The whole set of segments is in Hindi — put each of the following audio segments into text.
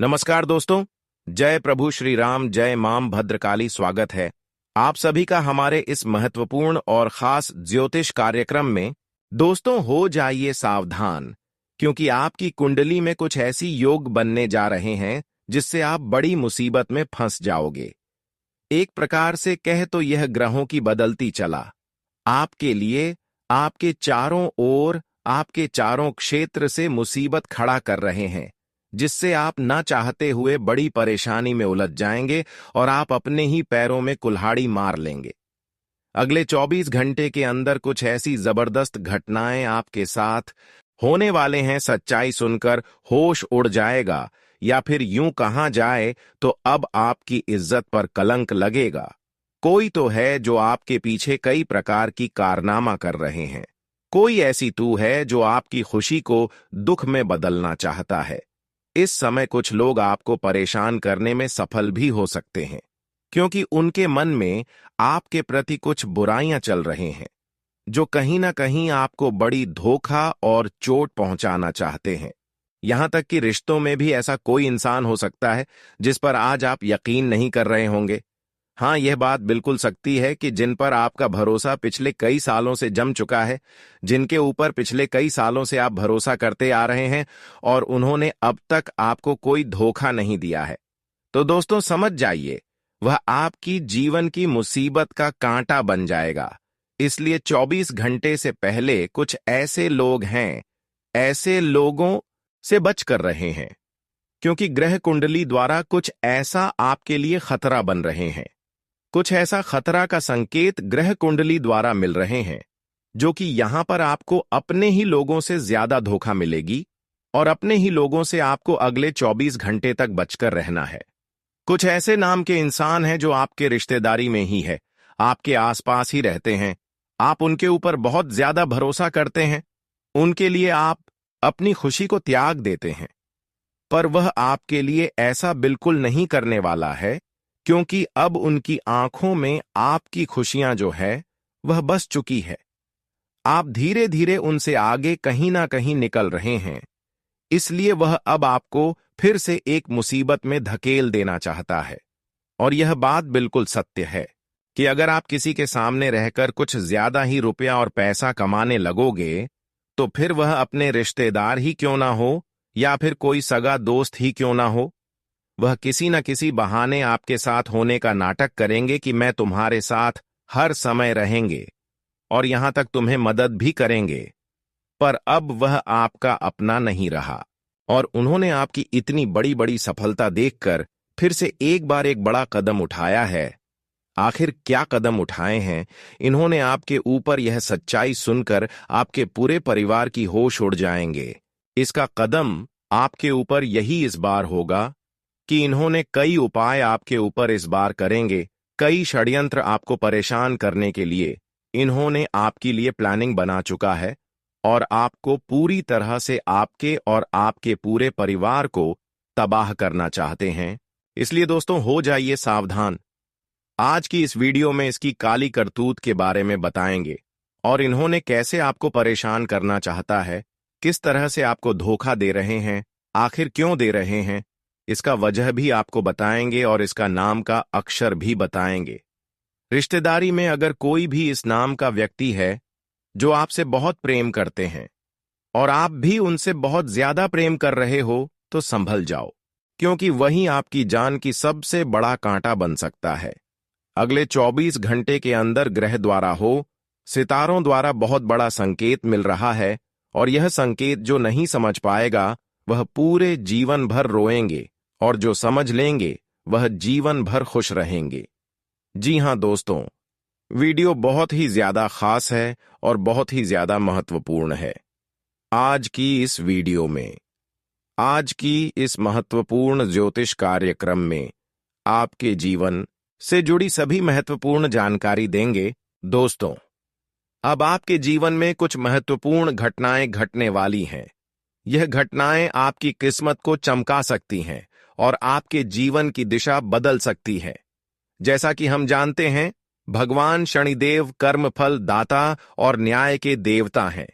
नमस्कार दोस्तों। जय प्रभु श्री राम, जय मां भद्रकाली। स्वागत है आप सभी का हमारे इस महत्वपूर्ण और खास ज्योतिष कार्यक्रम में। दोस्तों, हो जाइए सावधान, क्योंकि आपकी कुंडली में कुछ ऐसी योग बनने जा रहे हैं जिससे आप बड़ी मुसीबत में फंस जाओगे। एक प्रकार से कह तो यह ग्रहों की बदलती चला आपके लिए, आपके चारों ओर, आपके चारों क्षेत्र से मुसीबत खड़ा कर रहे हैं, जिससे आप ना चाहते हुए बड़ी परेशानी में उलझ जाएंगे और आप अपने ही पैरों में कुल्हाड़ी मार लेंगे। अगले 24 घंटे के अंदर कुछ ऐसी जबरदस्त घटनाएं आपके साथ होने वाले हैं, सच्चाई सुनकर होश उड़ जाएगा, या फिर यूं कहा जाए तो अब आपकी इज्जत पर कलंक लगेगा। कोई तो है जो आपके पीछे कई प्रकार की कारनामा कर रहे हैं। कोई ऐसी तू है जो आपकी खुशी को दुख में बदलना चाहता है। इस समय कुछ लोग आपको परेशान करने में सफल भी हो सकते हैं, क्योंकि उनके मन में आपके प्रति कुछ बुराइयां चल रहे हैं, जो कहीं ना कहीं आपको बड़ी धोखा और चोट पहुंचाना चाहते हैं। यहां तक कि रिश्तों में भी ऐसा कोई इंसान हो सकता है जिस पर आज आप यकीन नहीं कर रहे होंगे। हाँ, यह बात बिल्कुल सकती है कि जिन पर आपका भरोसा पिछले कई सालों से जम चुका है, जिनके ऊपर पिछले कई सालों से आप भरोसा करते आ रहे हैं और उन्होंने अब तक आपको कोई धोखा नहीं दिया है, तो दोस्तों समझ जाइए, वह आपकी जीवन की मुसीबत का कांटा बन जाएगा। इसलिए 24 घंटे से पहले कुछ ऐसे लोग हैं, ऐसे लोगों से बच कर रहे हैं, क्योंकि ग्रह कुंडली द्वारा कुछ ऐसा आपके लिए खतरा बन रहे हैं। कुछ ऐसा खतरा का संकेत ग्रह कुंडली द्वारा मिल रहे हैं, जो कि यहां पर आपको अपने ही लोगों से ज्यादा धोखा मिलेगी और अपने ही लोगों से आपको अगले 24 घंटे तक बचकर रहना है। कुछ ऐसे नाम के इंसान हैं जो आपके रिश्तेदारी में ही है, आपके आसपास ही रहते हैं, आप उनके ऊपर बहुत ज्यादा भरोसा करते हैं, उनके लिए आप अपनी खुशी को त्याग देते हैं, पर वह आपके लिए ऐसा बिल्कुल नहीं करने वाला है, क्योंकि अब उनकी आंखों में आपकी खुशियां जो है वह बस चुकी है। आप धीरे धीरे उनसे आगे कहीं ना कहीं निकल रहे हैं, इसलिए वह अब आपको फिर से एक मुसीबत में धकेल देना चाहता है। और यह बात बिल्कुल सत्य है कि अगर आप किसी के सामने रहकर कुछ ज्यादा ही रुपया और पैसा कमाने लगोगे, तो फिर वह अपने रिश्तेदार ही क्यों ना हो या फिर कोई सगा दोस्त ही क्यों ना हो, वह किसी न किसी बहाने आपके साथ होने का नाटक करेंगे कि मैं तुम्हारे साथ हर समय रहेंगे और यहां तक तुम्हें मदद भी करेंगे। पर अब वह आपका अपना नहीं रहा और उन्होंने आपकी इतनी बड़ी बड़ी सफलता देखकर फिर से एक बार एक बड़ा कदम उठाया है। आखिर क्या कदम उठाए हैं इन्होंने आपके ऊपर, यह सच्चाई सुनकर आपके पूरे परिवार की होश उड़ जाएंगे। इसका कदम आपके ऊपर यही इस बार होगा कि इन्होंने कई उपाय आपके ऊपर इस बार करेंगे। कई षड्यंत्र आपको परेशान करने के लिए इन्होंने आपके लिए प्लानिंग बना चुका है और आपको पूरी तरह से, आपके और आपके पूरे परिवार को तबाह करना चाहते हैं। इसलिए दोस्तों, हो जाइए सावधान। आज की इस वीडियो में इसकी काली करतूत के बारे में बताएंगे और इन्होंने कैसे आपको परेशान करना चाहता है, किस तरह से आपको धोखा दे रहे हैं, आखिर क्यों दे रहे हैं, इसका वजह भी आपको बताएंगे और इसका नाम का अक्षर भी बताएंगे। रिश्तेदारी में अगर कोई भी इस नाम का व्यक्ति है जो आपसे बहुत प्रेम करते हैं और आप भी उनसे बहुत ज्यादा प्रेम कर रहे हो, तो संभल जाओ, क्योंकि वही आपकी जान की सबसे बड़ा कांटा बन सकता है। अगले 24 घंटे के अंदर ग्रह द्वारा हो, सितारों द्वारा बहुत बड़ा संकेत मिल रहा है और यह संकेत जो नहीं समझ पाएगा वह पूरे जीवन भर रोएंगे और जो समझ लेंगे वह जीवन भर खुश रहेंगे। जी हां दोस्तों, वीडियो बहुत ही ज्यादा खास है और बहुत ही ज्यादा महत्वपूर्ण है। आज की इस वीडियो में, आज की इस महत्वपूर्ण ज्योतिष कार्यक्रम में आपके जीवन से जुड़ी सभी महत्वपूर्ण जानकारी देंगे। दोस्तों, अब आपके जीवन में कुछ महत्वपूर्ण घटनाएं घटने वाली हैं। यह घटनाएं आपकी किस्मत को चमका सकती हैं और आपके जीवन की दिशा बदल सकती है। जैसा कि हम जानते हैं, भगवान शनिदेव कर्मफल दाता और न्याय के देवता हैं।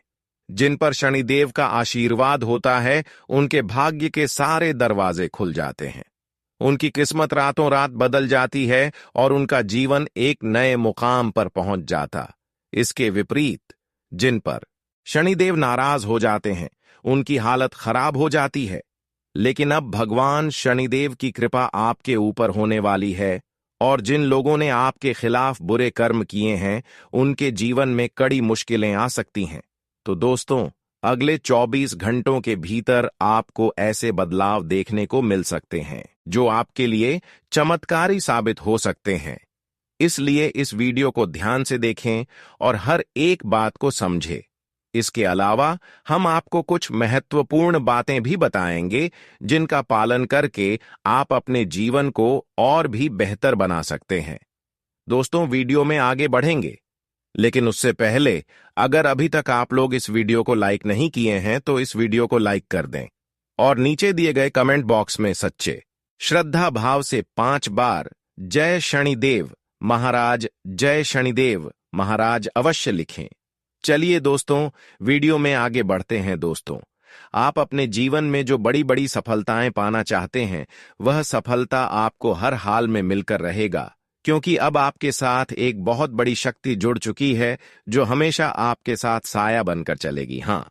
जिन पर शनिदेव का आशीर्वाद होता है, उनके भाग्य के सारे दरवाजे खुल जाते हैं। उनकी किस्मत रातों रात बदल जाती है और उनका जीवन एक नए मुकाम पर पहुंच जाता। इसके विपरीत जिन पर शनिदेव नाराज हो जाते हैं, उनकी हालत खराब हो जाती है। लेकिन अब भगवान शनिदेव की कृपा आपके ऊपर होने वाली है और जिन लोगों ने आपके खिलाफ बुरे कर्म किए हैं, उनके जीवन में कड़ी मुश्किलें आ सकती हैं। तो दोस्तों, अगले 24 घंटों के भीतर आपको ऐसे बदलाव देखने को मिल सकते हैं जो आपके लिए चमत्कारी साबित हो सकते हैं। इसलिए इस वीडियो को ध्यान से देखें और हर एक बात को समझें। इसके अलावा हम आपको कुछ महत्वपूर्ण बातें भी बताएंगे जिनका पालन करके आप अपने जीवन को और भी बेहतर बना सकते हैं। दोस्तों, वीडियो में आगे बढ़ेंगे, लेकिन उससे पहले अगर अभी तक आप लोग इस वीडियो को लाइक नहीं किए हैं तो इस वीडियो को लाइक कर दें और नीचे दिए गए कमेंट बॉक्स में सच्चे श्रद्धा भाव से 5 बार जय शनिदेव महाराज, जय शनिदेव महाराज अवश्य लिखें। चलिए दोस्तों, वीडियो में आगे बढ़ते हैं। दोस्तों, आप अपने जीवन में जो बड़ी बड़ी सफलताएं पाना चाहते हैं, वह सफलता आपको हर हाल में मिलकर रहेगा, क्योंकि अब आपके साथ एक बहुत बड़ी शक्ति जुड़ चुकी है जो हमेशा आपके साथ साया बनकर चलेगी। हाँ,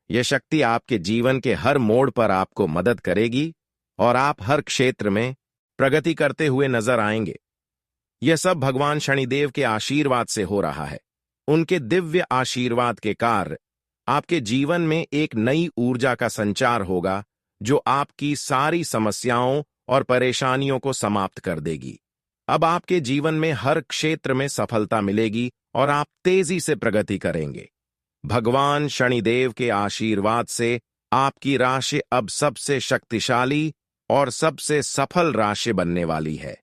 यह शक्ति आपके जीवन के हर मोड़ पर आपको मदद करेगी और आप हर क्षेत्र में प्रगति करते हुए नजर आएंगे। यह सब भगवान शनिदेव के आशीर्वाद से हो रहा है। उनके दिव्य आशीर्वाद के कार्य आपके जीवन में एक नई ऊर्जा का संचार होगा जो आपकी सारी समस्याओं और परेशानियों को समाप्त कर देगी। अब आपके जीवन में हर क्षेत्र में सफलता मिलेगी और आप तेजी से प्रगति करेंगे। भगवान शनिदेव के आशीर्वाद से आपकी राशि अब सबसे शक्तिशाली और सबसे सफल राशि बनने वाली है।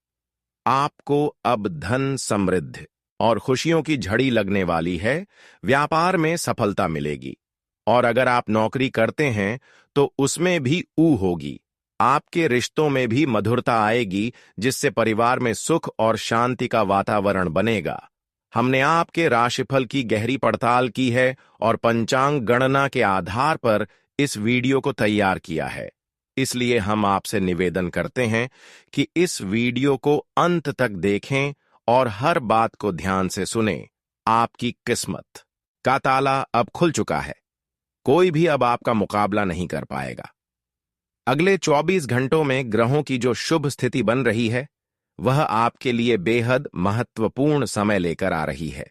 आपको अब धन, समृद्धि और खुशियों की झड़ी लगने वाली है। व्यापार में सफलता मिलेगी और अगर आप नौकरी करते हैं तो उसमें भी होगी। आपके रिश्तों में भी मधुरता आएगी, जिससे परिवार में सुख और शांति का वातावरण बनेगा। हमने आपके राशिफल की गहरी पड़ताल की है और पंचांग गणना के आधार पर इस वीडियो को तैयार किया है। इसलिए हम आपसे निवेदन करते हैं कि इस वीडियो को अंत तक देखें और हर बात को ध्यान से सुनें। आपकी किस्मत का ताला अब खुल चुका है। कोई भी अब आपका मुकाबला नहीं कर पाएगा। अगले 24 घंटों में ग्रहों की जो शुभ स्थिति बन रही है, वह आपके लिए बेहद महत्वपूर्ण समय लेकर आ रही है।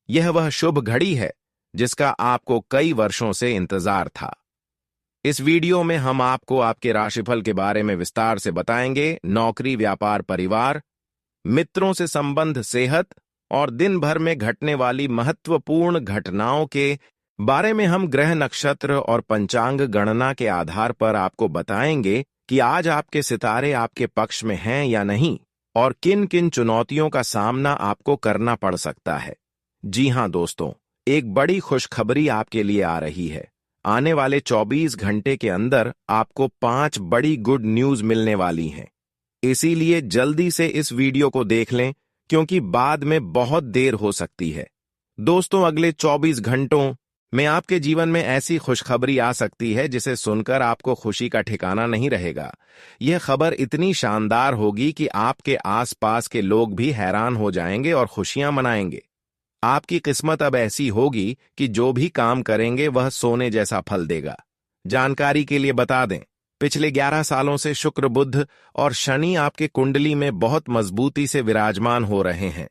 यह वह शुभ घड़ी है जिसका आपको कई वर्षों से इंतजार था। इस वीडियो में हम आपको आपके राशिफल के बारे में विस्तार से बताएंगे। नौकरी, व्यापार, परिवार, मित्रों से संबंध, सेहत और दिन भर में घटने वाली महत्वपूर्ण घटनाओं के बारे में हम ग्रह, नक्षत्र और पंचांग गणना के आधार पर आपको बताएंगे कि आज आपके सितारे आपके पक्ष में हैं या नहीं और किन किन चुनौतियों का सामना आपको करना पड़ सकता है। जी हां दोस्तों, एक बड़ी खुशखबरी आपके लिए आ रही है। आने वाले 24 घंटे के अंदर आपको 5 बड़ी गुड न्यूज मिलने वाली हैं। इसीलिए जल्दी से इस वीडियो को देख लें, क्योंकि बाद में बहुत देर हो सकती है। दोस्तों, अगले 24 घंटों में आपके जीवन में ऐसी खुशखबरी आ सकती है जिसे सुनकर आपको खुशी का ठिकाना नहीं रहेगा। यह खबर इतनी शानदार होगी कि आपके आसपास के लोग भी हैरान हो जाएंगे और खुशियां मनाएंगे। आपकी किस्मत अब ऐसी होगी कि जो भी काम करेंगे वह सोने जैसा फल देगा। जानकारी के लिए बता दें, पिछले 11 सालों से शुक्र, बुध और शनि आपके कुंडली में बहुत मजबूती से विराजमान हो रहे हैं।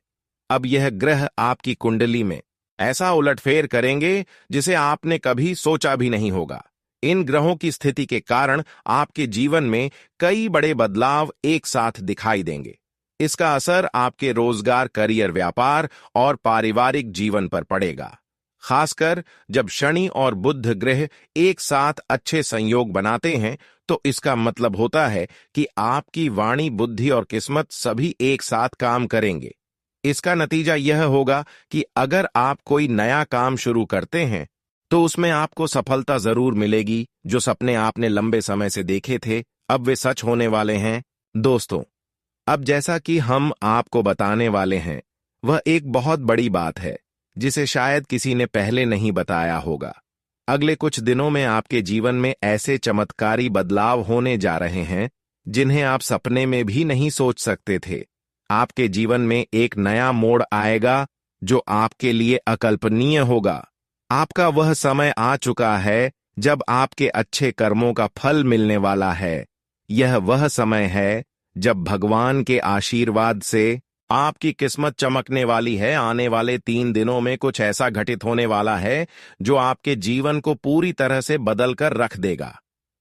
अब यह ग्रह आपकी कुंडली में ऐसा उलटफेर करेंगे जिसे आपने कभी सोचा भी नहीं होगा। इन ग्रहों की स्थिति के कारण आपके जीवन में कई बड़े बदलाव एक साथ दिखाई देंगे। इसका असर आपके रोजगार, करियर, व्यापार और पारिवारिक जीवन पर पड़ेगा। खासकर जब शनि और बुध ग्रह एक साथ अच्छे संयोग बनाते हैं तो इसका मतलब होता है कि आपकी वाणी, बुद्धि और किस्मत सभी एक साथ काम करेंगे। इसका नतीजा यह होगा कि अगर आप कोई नया काम शुरू करते हैं तो उसमें आपको सफलता जरूर मिलेगी। जो सपने आपने लंबे समय से देखे थे, अब वे सच होने वाले हैं। दोस्तों, अब जैसा कि हम आपको बताने वाले हैं, वह एक बहुत बड़ी बात है जिसे शायद किसी ने पहले नहीं बताया होगा। अगले कुछ दिनों में आपके जीवन में ऐसे चमत्कारी बदलाव होने जा रहे हैं जिन्हें आप सपने में भी नहीं सोच सकते थे। आपके जीवन में एक नया मोड़ आएगा जो आपके लिए अकल्पनीय होगा। आपका वह समय आ चुका है जब आपके अच्छे कर्मों का फल मिलने वाला है। यह वह समय है जब भगवान के आशीर्वाद से आपकी किस्मत चमकने वाली है। आने वाले 3 दिनों में कुछ ऐसा घटित होने वाला है जो आपके जीवन को पूरी तरह से बदल कर रख देगा।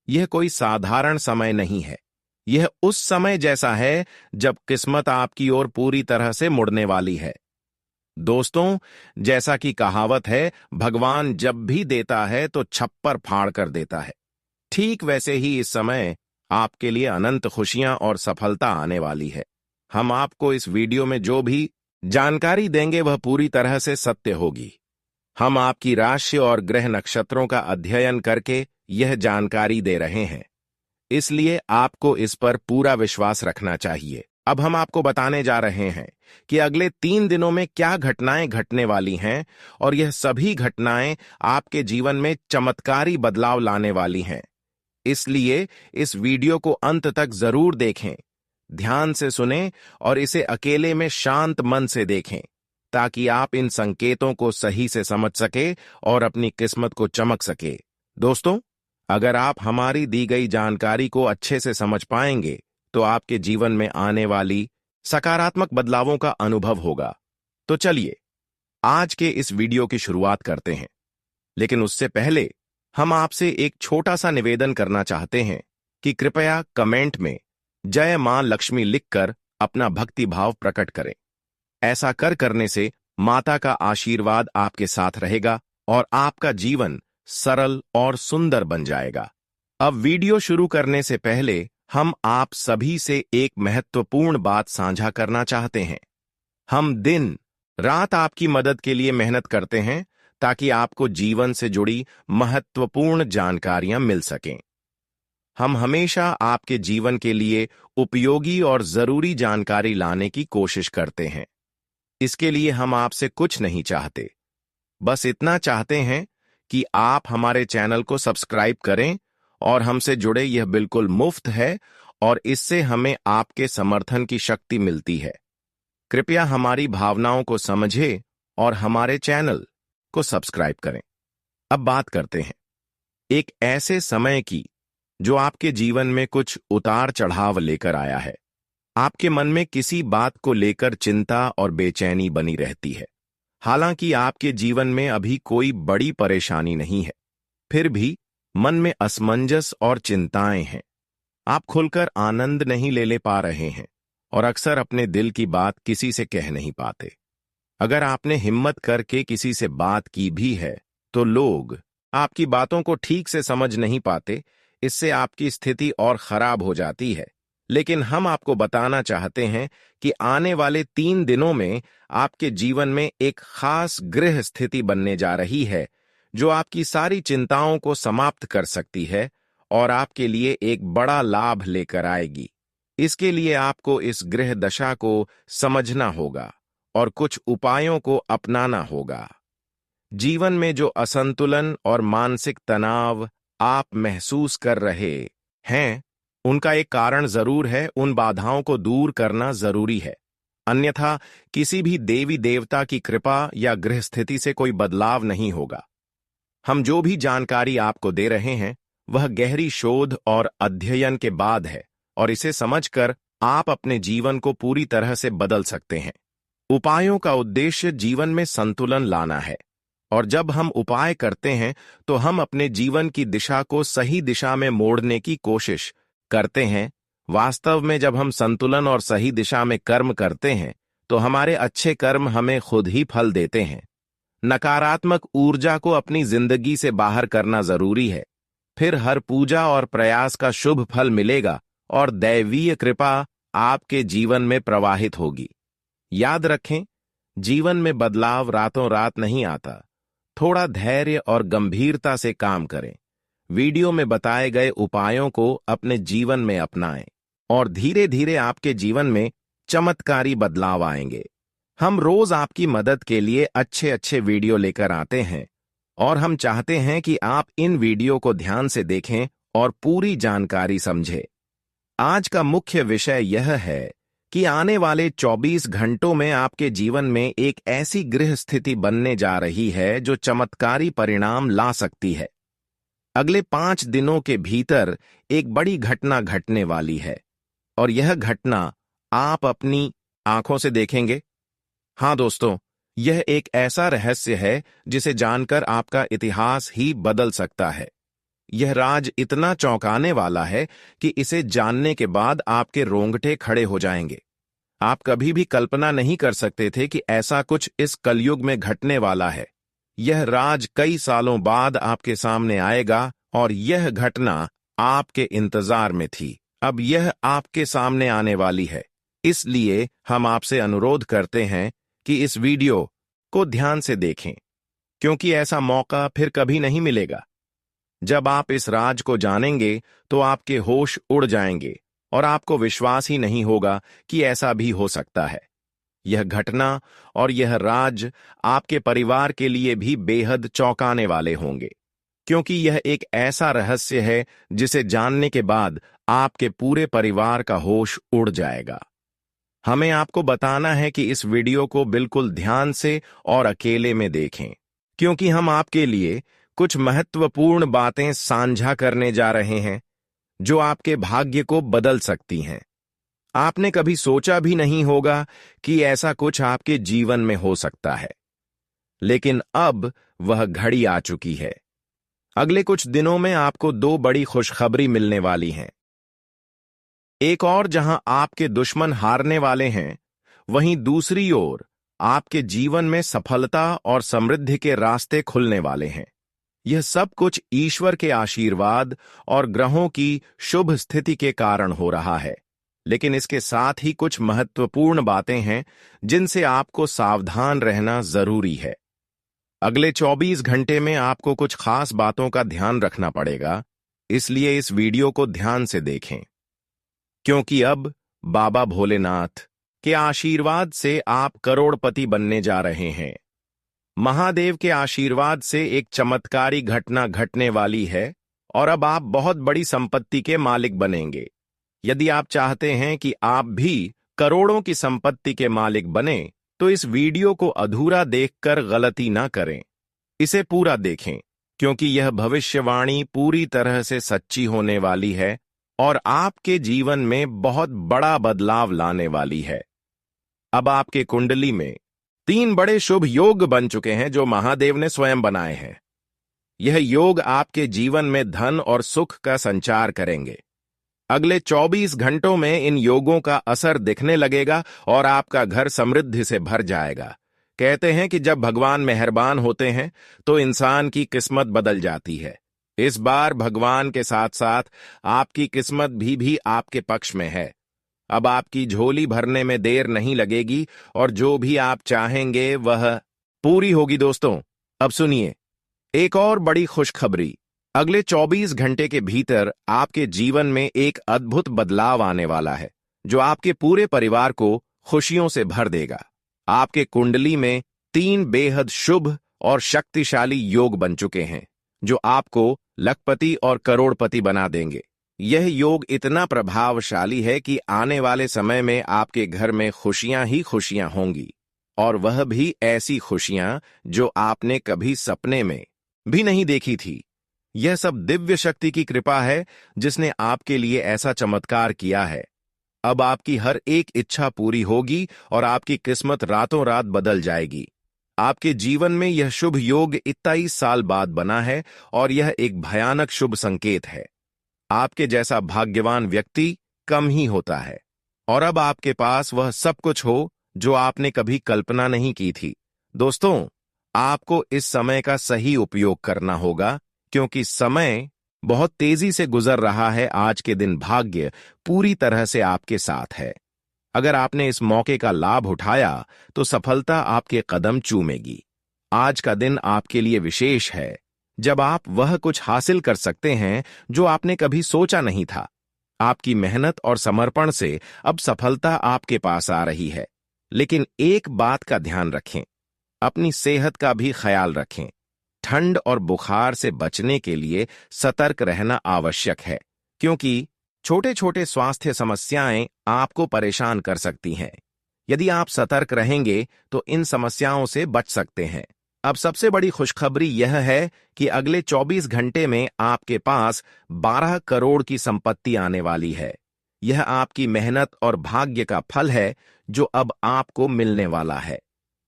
यह कोई साधारण समय नहीं है। यह उस समय जैसा है जब किस्मत आपकी ओर पूरी तरह से मुड़ने वाली है। दोस्तों, जैसा कि कहावत है, भगवान जब भी देता है तो छप्पर फाड़ कर देता है। ठीक वैसे ही इस समय आपके लिए अनंत खुशियां और सफलता आने वाली है। हम आपको इस वीडियो में जो भी जानकारी देंगे वह पूरी तरह से सत्य होगी। हम आपकी राशि और ग्रह नक्षत्रों का अध्ययन करके यह जानकारी दे रहे हैं, इसलिए आपको इस पर पूरा विश्वास रखना चाहिए। अब हम आपको बताने जा रहे हैं कि अगले 3 दिनों में क्या घटनाएं घटने वाली हैं, और यह सभी घटनाएं आपके जीवन में चमत्कारी बदलाव लाने वाली हैं। इसलिए इस वीडियो को अंत तक जरूर देखें, ध्यान से सुनें और इसे अकेले में शांत मन से देखें, ताकि आप इन संकेतों को सही से समझ सके और अपनी किस्मत को चमक सके। दोस्तों, अगर आप हमारी दी गई जानकारी को अच्छे से समझ पाएंगे तो आपके जीवन में आने वाली सकारात्मक बदलावों का अनुभव होगा। तो चलिए आज के इस वीडियो की शुरुआत करते हैं, लेकिन उससे पहले हम आपसे एक छोटा सा निवेदन करना चाहते हैं कि कृपया कमेंट में जय मां लक्ष्मी लिखकर अपना भक्ति भाव प्रकट करें। ऐसा करने से माता का आशीर्वाद आपके साथ रहेगा और आपका जीवन सरल और सुंदर बन जाएगा। अब वीडियो शुरू करने से पहले हम आप सभी से एक महत्वपूर्ण बात साझा करना चाहते हैं। हम दिन रात आपकी मदद के लिए मेहनत करते हैं ताकि आपको जीवन से जुड़ी महत्वपूर्ण जानकारियां मिल सकें। हम हमेशा आपके जीवन के लिए उपयोगी और जरूरी जानकारी लाने की कोशिश करते हैं। इसके लिए हम आपसे कुछ नहीं चाहते, बस इतना चाहते हैं कि आप हमारे चैनल को सब्सक्राइब करें, और हमसे जुड़े यह बिल्कुल मुफ्त है और इससे हमें आपके समर्थन की शक्ति मिलती है। कृपया हमारी भावनाओं को समझें और हमारे चैनल को सब्सक्राइब करें। अब बात करते हैं एक ऐसे समय की जो आपके जीवन में कुछ उतार चढ़ाव लेकर आया है। आपके मन में किसी बात को लेकर चिंता और बेचैनी बनी रहती है। हालांकि आपके जीवन में अभी कोई बड़ी परेशानी नहीं है, फिर भी मन में असमंजस और चिंताएं हैं। आप खुलकर आनंद नहीं ले पा रहे हैं और अक्सर अपने दिल की बात किसी से कह नहीं पाते। अगर आपने हिम्मत करके किसी से बात की भी है तो लोग आपकी बातों को ठीक से समझ नहीं पाते। इससे आपकी स्थिति और खराब हो जाती है। लेकिन हम आपको बताना चाहते हैं कि आने वाले 3 दिनों में आपके जीवन में एक खास गृह स्थिति बनने जा रही है जो आपकी सारी चिंताओं को समाप्त कर सकती है और आपके लिए एक बड़ा लाभ लेकर आएगी। इसके लिए आपको इस गृह दशा को समझना होगा और कुछ उपायों को अपनाना होगा। जीवन में जो असंतुलन और मानसिक तनाव आप महसूस कर रहे हैं, उनका एक कारण जरूर है। उन बाधाओं को दूर करना जरूरी है, अन्यथा किसी भी देवी देवता की कृपा या गृह स्थिति से कोई बदलाव नहीं होगा। हम जो भी जानकारी आपको दे रहे हैं वह गहरी शोध और अध्ययन के बाद है, और इसे समझकर आप अपने जीवन को पूरी तरह से बदल सकते हैं। उपायों का उद्देश्य जीवन में संतुलन लाना है, और जब हम उपाय करते हैं तो हम अपने जीवन की दिशा को सही दिशा में मोड़ने की कोशिश करते हैं। वास्तव में जब हम संतुलन और सही दिशा में कर्म करते हैं तो हमारे अच्छे कर्म हमें खुद ही फल देते हैं। नकारात्मक ऊर्जा को अपनी जिंदगी से बाहर करना जरूरी है, फिर हर पूजा और प्रयास का शुभ फल मिलेगा और दैवीय कृपा आपके जीवन में प्रवाहित होगी। याद रखें, जीवन में बदलाव रातों रात नहीं आता। थोड़ा धैर्य और गंभीरता से काम करें। वीडियो में बताए गए उपायों को अपने जीवन में अपनाएं और धीरे धीरे आपके जीवन में चमत्कारी बदलाव आएंगे। हम रोज आपकी मदद के लिए अच्छे अच्छे वीडियो लेकर आते हैं, और हम चाहते हैं कि आप इन वीडियो को ध्यान से देखें और पूरी जानकारी समझें। आज का मुख्य विषय यह है कि आने वाले 24 घंटों में आपके जीवन में एक ऐसी गृह स्थिति बनने जा रही है जो चमत्कारी परिणाम ला सकती है। अगले 5 दिनों के भीतर एक बड़ी घटना घटने वाली है और यह घटना आप अपनी आंखों से देखेंगे। हाँ दोस्तों, यह एक ऐसा रहस्य है जिसे जानकर आपका इतिहास ही बदल सकता है। यह राज इतना चौंकाने वाला है कि इसे जानने के बाद आपके रोंगटे खड़े हो जाएंगे। आप कभी भी कल्पना नहीं कर सकते थे कि ऐसा कुछ इस कलयुग में घटने वाला है। यह राज कई सालों बाद आपके सामने आएगा और यह घटना आपके इंतजार में थी। अब यह आपके सामने आने वाली है, इसलिए हम आपसे अनुरोध करते हैं कि इस वीडियो को ध्यान से देखें, क्योंकि ऐसा मौका फिर कभी नहीं मिलेगा। जब आप इस राज को जानेंगे तो आपके होश उड़ जाएंगे और आपको विश्वास ही नहीं होगा कि ऐसा भी हो सकता है। यह घटना और यह राज आपके परिवार के लिए भी बेहद चौंकाने वाले होंगे, क्योंकि यह एक ऐसा रहस्य है जिसे जानने के बाद आपके पूरे परिवार का होश उड़ जाएगा। हमें आपको बताना है कि इस वीडियो को बिल्कुल ध्यान से और अकेले में देखें, क्योंकि हम आपके लिए कुछ महत्वपूर्ण बातें साझा करने जा रहे हैं जो आपके भाग्य को बदल सकती हैं। आपने कभी सोचा भी नहीं होगा कि ऐसा कुछ आपके जीवन में हो सकता है, लेकिन अब वह घड़ी आ चुकी है। अगले कुछ दिनों में आपको 2 बड़ी खुशखबरी मिलने वाली हैं। एक और जहां आपके दुश्मन हारने वाले हैं, वहीं दूसरी ओर आपके जीवन में सफलता और समृद्धि के रास्ते खुलने वाले हैं। यह सब कुछ ईश्वर के आशीर्वाद और ग्रहों की शुभ स्थिति के कारण हो रहा है, लेकिन इसके साथ ही कुछ महत्वपूर्ण बातें हैं जिनसे आपको सावधान रहना जरूरी है। अगले 24 घंटे में आपको कुछ खास बातों का ध्यान रखना पड़ेगा, इसलिए इस वीडियो को ध्यान से देखें, क्योंकि अब बाबा भोलेनाथ के आशीर्वाद से आप करोड़पति बनने जा रहे हैं। महादेव के आशीर्वाद से एक चमत्कारी घटना घटने वाली है और अब आप बहुत बड़ी संपत्ति के मालिक बनेंगे। यदि आप चाहते हैं कि आप भी करोड़ों की संपत्ति के मालिक बने, तो इस वीडियो को अधूरा देखकर गलती ना करें। इसे पूरा देखें, क्योंकि यह भविष्यवाणी पूरी तरह से सच्ची होने वाली है और आपके जीवन में बहुत बड़ा बदलाव लाने वाली है। अब आपके कुंडली में 3 बड़े शुभ योग बन चुके हैं जो महादेव ने स्वयं बनाए हैं। यह योग आपके जीवन में धन और सुख का संचार करेंगे। अगले 24 घंटों में इन योगों का असर दिखने लगेगा और आपका घर समृद्धि से भर जाएगा। कहते हैं कि जब भगवान मेहरबान होते हैं तो इंसान की किस्मत बदल जाती है। इस बार भगवान के साथ साथ आपकी किस्मत भी आपके पक्ष में है। अब आपकी झोली भरने में देर नहीं लगेगी और जो भी आप चाहेंगे वह पूरी होगी। दोस्तों, अब सुनिए एक और बड़ी खुशखबरी। अगले 24 घंटे के भीतर आपके जीवन में एक अद्भुत बदलाव आने वाला है जो आपके पूरे परिवार को खुशियों से भर देगा। आपके कुंडली में 3 बेहद शुभ और शक्तिशाली योग बन चुके हैं जो आपको लखपति और करोड़पति बना देंगे। यह योग इतना प्रभावशाली है कि आने वाले समय में आपके घर में खुशियां ही खुशियां होंगी, और वह भी ऐसी खुशियां जो आपने कभी सपने में भी नहीं देखी थी। यह सब दिव्य शक्ति की कृपा है जिसने आपके लिए ऐसा चमत्कार किया है। अब आपकी हर एक इच्छा पूरी होगी और आपकी किस्मत रातों रात बदल जाएगी। आपके जीवन में यह शुभ योग 21 साल बाद बना है और यह एक भयानक शुभ संकेत है। आपके जैसा भाग्यवान व्यक्ति कम ही होता है और अब आपके पास वह सब कुछ हो जो आपने कभी कल्पना नहीं की थी। दोस्तों, आपको इस समय का सही उपयोग करना होगा, क्योंकि समय बहुत तेजी से गुजर रहा है। आज के दिन भाग्य पूरी तरह से आपके साथ है। अगर आपने इस मौके का लाभ उठाया तो सफलता आपके कदम चूमेगी। आज का दिन आपके लिए विशेष है, जब आप वह कुछ हासिल कर सकते हैं जो आपने कभी सोचा नहीं था। आपकी मेहनत और समर्पण से अब सफलता आपके पास आ रही है। लेकिन एक बात का ध्यान रखें, अपनी सेहत का भी ख्याल रखें। ठंड और बुखार से बचने के लिए सतर्क रहना आवश्यक है, क्योंकि छोटे छोटे स्वास्थ्य समस्याएं आपको परेशान कर सकती हैं। यदि आप सतर्क रहेंगे तो इन समस्याओं से बच सकते हैं। अब सबसे बड़ी खुशखबरी यह है कि अगले 24 घंटे में आपके पास 12 करोड़ की संपत्ति आने वाली है। यह आपकी मेहनत और भाग्य का फल है जो अब आपको मिलने वाला है।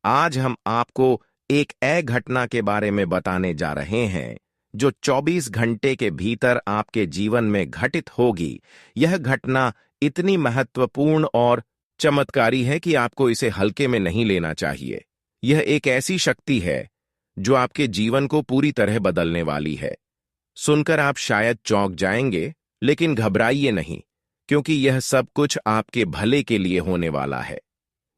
आज हम आपको एक घटना के बारे में बताने जा रहे हैं जो 24 घंटे के भीतर आपके जीवन में घटित होगी। यह घटना इतनी महत्वपूर्ण और चमत्कारी है कि आपको इसे हल्के में नहीं लेना चाहिए। यह एक ऐसी शक्ति है जो आपके जीवन को पूरी तरह बदलने वाली है। सुनकर आप शायद चौंक जाएंगे, लेकिन घबराइए नहीं, क्योंकि यह सब कुछ आपके भले के लिए होने वाला है।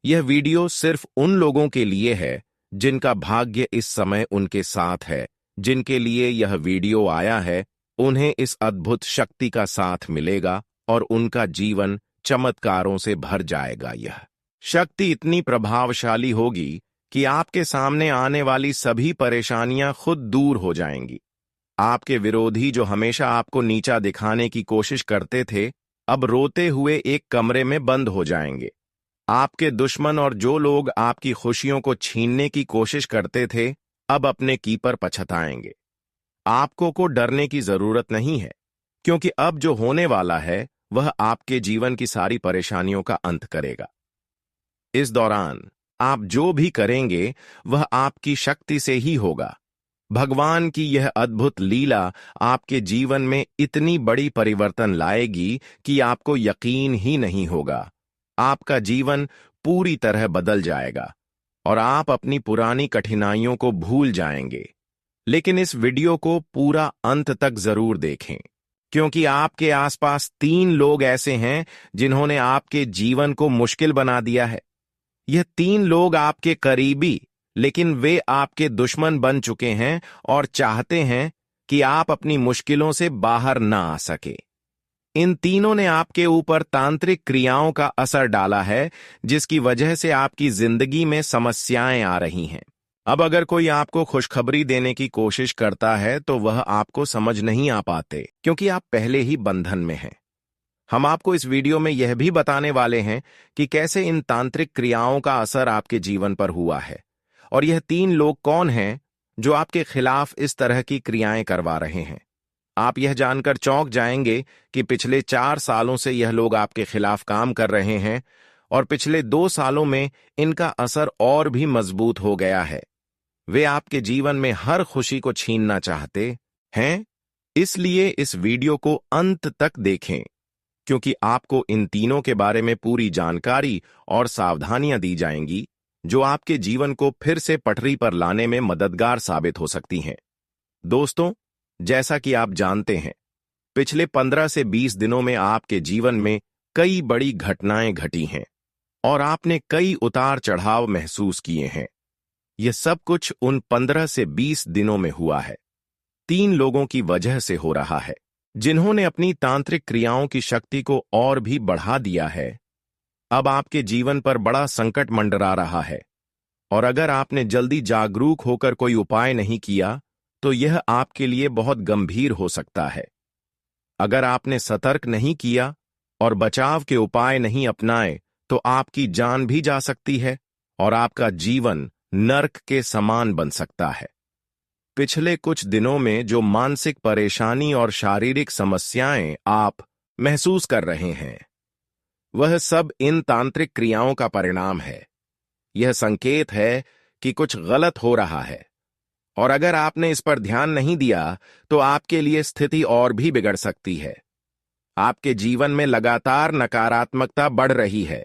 यह वीडियो सिर्फ उन लोगों के लिए है जिनका भाग्य इस समय उनके साथ है। जिनके लिए यह वीडियो आया है, उन्हें इस अद्भुत शक्ति का साथ मिलेगा और उनका जीवन चमत्कारों से भर जाएगा। यह शक्ति इतनी प्रभावशाली होगी कि आपके सामने आने वाली सभी परेशानियां खुद दूर हो जाएंगी। आपके विरोधी जो हमेशा आपको नीचा दिखाने की कोशिश करते थे, अब रोते हुए एक कमरे में बंद हो जाएंगे। आपके दुश्मन और जो लोग आपकी खुशियों को छीनने की कोशिश करते थे, अब अपने की पर पछताएंगे। आपको को डरने की जरूरत नहीं है, क्योंकि अब जो होने वाला है वह आपके जीवन की सारी परेशानियों का अंत करेगा। इस दौरान आप जो भी करेंगे वह आपकी शक्ति से ही होगा। भगवान की यह अद्भुत लीला आपके जीवन में इतनी बड़ी परिवर्तन लाएगी कि आपको यकीन ही नहीं होगा। आपका जीवन पूरी तरह बदल जाएगा और आप अपनी पुरानी कठिनाइयों को भूल जाएंगे। लेकिन इस वीडियो को पूरा अंत तक जरूर देखें, क्योंकि आपके आसपास 3 लोग ऐसे हैं जिन्होंने आपके जीवन को मुश्किल बना दिया है। यह 3 लोग आपके करीबी, लेकिन वे आपके दुश्मन बन चुके हैं और चाहते हैं कि आप अपनी मुश्किलों से बाहर ना आ सके। इन तीनों ने आपके ऊपर तांत्रिक क्रियाओं का असर डाला है, जिसकी वजह से आपकी जिंदगी में समस्याएं आ रही हैं। अब अगर कोई आपको खुशखबरी देने की कोशिश करता है तो वह आपको समझ नहीं आ पाते, क्योंकि आप पहले ही बंधन में हैं। हम आपको इस वीडियो में यह भी बताने वाले हैं कि कैसे इन तांत्रिक क्रियाओं का असर आपके जीवन पर हुआ है, और यह 3 लोग कौन हैं जो आपके खिलाफ इस तरह की क्रियाएं करवा रहे हैं। आप यह जानकर चौंक जाएंगे कि पिछले 4 सालों से यह लोग आपके खिलाफ काम कर रहे हैं और पिछले 2 सालों में इनका असर और भी मजबूत हो गया है। वे आपके जीवन में हर खुशी को छीनना चाहते हैं, इसलिए इस वीडियो को अंत तक देखें, क्योंकि आपको इन तीनों के बारे में पूरी जानकारी और सावधानियां दी जाएंगी जो आपके जीवन को फिर से पटरी पर लाने में मददगार साबित हो सकती हैं। दोस्तों, जैसा कि आप जानते हैं, पिछले 15 से 20 दिनों में आपके जीवन में कई बड़ी घटनाएं घटी हैं और आपने कई उतार चढ़ाव महसूस किए हैं। यह सब कुछ उन 15 से 20 दिनों में हुआ है। 3 लोगों की वजह से हो रहा है, जिन्होंने अपनी तांत्रिक क्रियाओं की शक्ति को और भी बढ़ा दिया है। अब आपके जीवन पर बड़ा संकट मंडरा रहा है, और अगर आपने जल्दी जागरूक होकर कोई उपाय नहीं किया तो यह आपके लिए बहुत गंभीर हो सकता है। अगर आपने सतर्क नहीं किया और बचाव के उपाय नहीं अपनाए तो आपकी जान भी जा सकती है और आपका जीवन नर्क के समान बन सकता है। पिछले कुछ दिनों में जो मानसिक परेशानी और शारीरिक समस्याएं आप महसूस कर रहे हैं, वह सब इन तांत्रिक क्रियाओं का परिणाम है। यह संकेत है कि कुछ गलत हो रहा है, और अगर आपने इस पर ध्यान नहीं दिया तो आपके लिए स्थिति और भी बिगड़ सकती है। आपके जीवन में लगातार नकारात्मकता बढ़ रही है,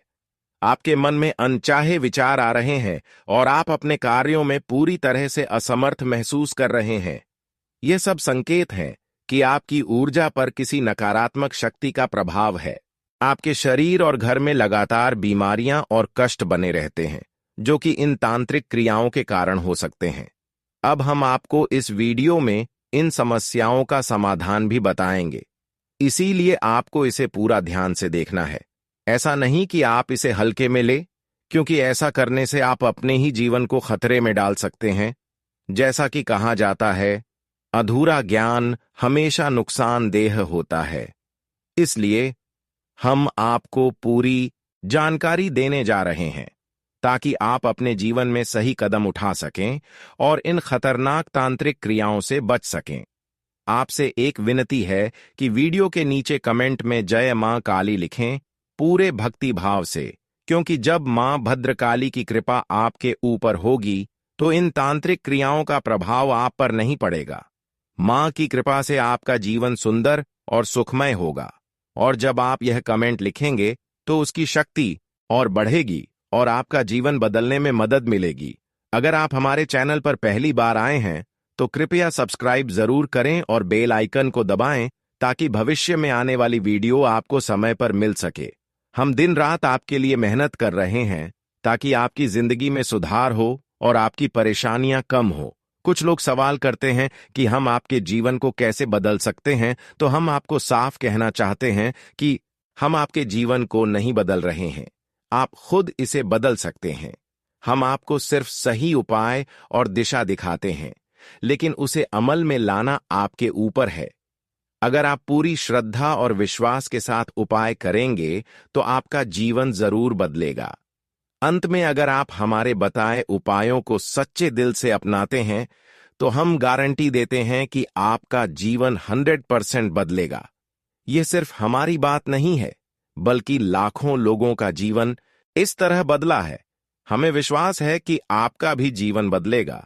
आपके मन में अनचाहे विचार आ रहे हैं और आप अपने कार्यों में पूरी तरह से असमर्थ महसूस कर रहे हैं। ये सब संकेत हैं कि आपकी ऊर्जा पर किसी नकारात्मक शक्ति का प्रभाव है। आपके शरीर और घर में लगातार बीमारियां और कष्ट बने रहते हैं, जो कि इन तांत्रिक क्रियाओं के कारण हो सकते हैं। अब हम आपको इस वीडियो में इन समस्याओं का समाधान भी बताएंगे, इसीलिए आपको इसे पूरा ध्यान से देखना है। ऐसा नहीं कि आप इसे हल्के में ले, क्योंकि ऐसा करने से आप अपने ही जीवन को खतरे में डाल सकते हैं। जैसा कि कहा जाता है, अधूरा ज्ञान हमेशा नुकसानदेह होता है। इसलिए हम आपको पूरी जानकारी देने जा रहे हैं ताकि आप अपने जीवन में सही कदम उठा सकें और इन खतरनाक तांत्रिक क्रियाओं से बच सकें। आपसे एक विनती है कि वीडियो के नीचे कमेंट में जय मां काली लिखें पूरे भक्ति भाव से, क्योंकि जब मां भद्रकाली की कृपा आपके ऊपर होगी तो इन तांत्रिक क्रियाओं का प्रभाव आप पर नहीं पड़ेगा। मां की कृपा से आपका जीवन सुंदर और सुखमय होगा, और जब आप यह कमेंट लिखेंगे तो उसकी शक्ति और बढ़ेगी और आपका जीवन बदलने में मदद मिलेगी। अगर आप हमारे चैनल पर पहली बार आए हैं तो कृपया सब्सक्राइब जरूर करें और बेल आइकन को दबाएं ताकि भविष्य में आने वाली वीडियो आपको समय पर मिल सके। हम दिन रात आपके लिए मेहनत कर रहे हैं ताकि आपकी जिंदगी में सुधार हो और आपकी परेशानियां कम हो। कुछ लोग सवाल करते हैं कि हम आपके जीवन को कैसे बदल सकते हैं, तो हम आपको साफ कहना चाहते हैं कि हम आपके जीवन को नहीं बदल रहे हैं, आप खुद इसे बदल सकते हैं। हम आपको सिर्फ सही उपाय और दिशा दिखाते हैं, लेकिन उसे अमल में लाना आपके ऊपर है। अगर आप पूरी श्रद्धा और विश्वास के साथ उपाय करेंगे तो आपका जीवन जरूर बदलेगा। अंत में अगर आप हमारे बताए उपायों को सच्चे दिल से अपनाते हैं तो हम गारंटी देते हैं कि आपका जीवन 100% बदलेगा। यह सिर्फ हमारी बात नहीं है, बल्कि लाखों लोगों का जीवन इस तरह बदला है। हमें विश्वास है कि आपका भी जीवन बदलेगा।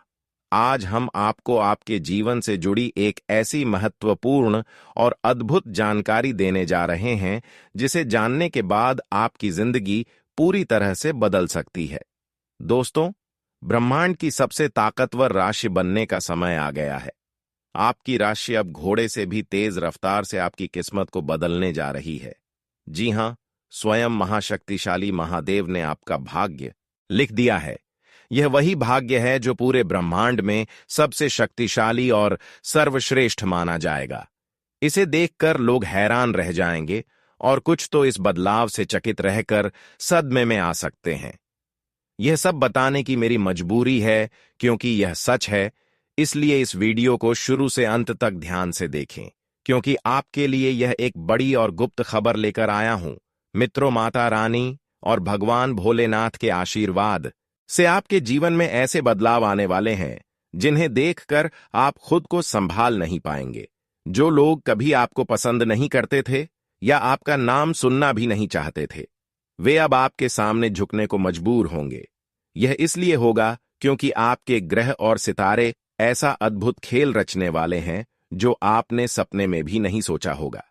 आज हम आपको आपके जीवन से जुड़ी एक ऐसी महत्वपूर्ण और अद्भुत जानकारी देने जा रहे हैं जिसे जानने के बाद आपकी जिंदगी पूरी तरह से बदल सकती है। दोस्तों, ब्रह्मांड की सबसे ताकतवर राशि बनने का समय आ गया है। आपकी राशि अब घोड़े से भी तेज रफ्तार से आपकी किस्मत को बदलने जा रही है। जी हां, स्वयं महाशक्तिशाली महादेव ने आपका भाग्य लिख दिया है। यह वही भाग्य है जो पूरे ब्रह्मांड में सबसे शक्तिशाली और सर्वश्रेष्ठ माना जाएगा। इसे देखकर लोग हैरान रह जाएंगे और कुछ तो इस बदलाव से चकित रहकर सदमे में आ सकते हैं। यह सब बताने की मेरी मजबूरी है क्योंकि यह सच है, इसलिए इस वीडियो को शुरू से अंत तक ध्यान से देखें, क्योंकि आपके लिए यह एक बड़ी और गुप्त खबर लेकर आया हूं। मित्रों, माता रानी और भगवान भोलेनाथ के आशीर्वाद से आपके जीवन में ऐसे बदलाव आने वाले हैं जिन्हें देखकर आप खुद को संभाल नहीं पाएंगे। जो लोग कभी आपको पसंद नहीं करते थे या आपका नाम सुनना भी नहीं चाहते थे, वे अब आपके सामने झुकने को मजबूर होंगे। यह इसलिए होगा क्योंकि आपके ग्रह और सितारे ऐसा अद्भुत खेल रचने वाले हैं जो आपने सपने में भी नहीं सोचा होगा।